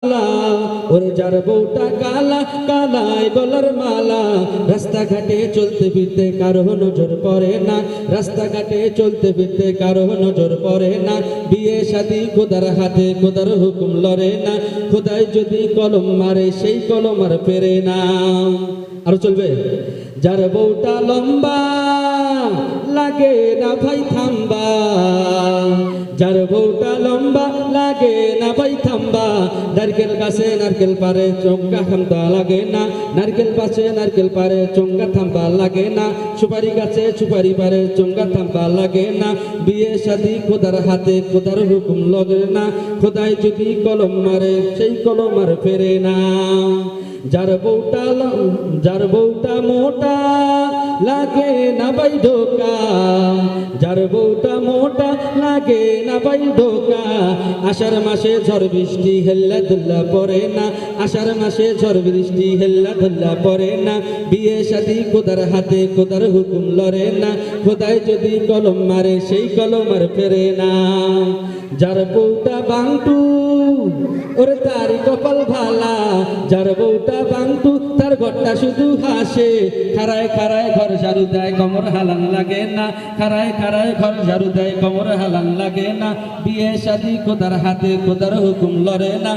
ওরে যার বউটা কালা কালায় গলার মালা, রাস্তাঘাটে চলতে ফিরতে কারো নজর পড়ে না, রাস্তাঘাটে চলতে ফিরতে কারো নজর পড়ে না। বিয়ে শাদী খোদার হাতে, খোদার হুকুম লড়ে না, খোদায় যদি কলম মারে সেই কলম আর ফেরে না। আরো চলবে। যার বউটা লম্বা লাগে না ভাই থাম্বা, যার বউটা লম্বা লাগে না ভাই থাম্বা। নারকেল গাছে নারকেল পারে চোঙ্গা থাম্বা লাগে না, নারকেল গাছে নারকেল পারে চোঙ্গা থাম্বা লাগে না। সুপারি গাছে সুপারি পারে চোঙ্গা থাম্বা লাগে না। বিয়ে শাদী খোদার হাতে, খোদার হুকুম লগে না, খোদায় যদি কলম মারে সেই কলম আর ফেরে না। যার বউটা মোটা লাগে না ভাই ধোকা, যার বউটা মোটা লাগে না ভাই ধোকা। আষাঢ় মাসে ঝড় বৃষ্টি হেল্লা ধুল্লা পড়ে না, আষাঢ় মাসে ঝড় বৃষ্টি হেল্লা ধুল্লা পড়ে না। বিয়ে শাদী খোদার হাতে, খোদার হুকুম লড়ে না, খোদায় যদি কলম মারে সেই কলম আর ফেরে না। যার বউটা বাংটু ওরে তার কপাল ভালা, যার বউটা বাংটু তার ঘরটা শুধু হাসে। খারায় খারায় ঘর ঝাড়ু দেয় কমর হালান লাগে না, খারায় খারায় ঘর ঝাড়ু দেয় কমর হালান লাগে না। বিয়ে শাদী খোদার হাতে, খোদার হুকুম লড়ে না।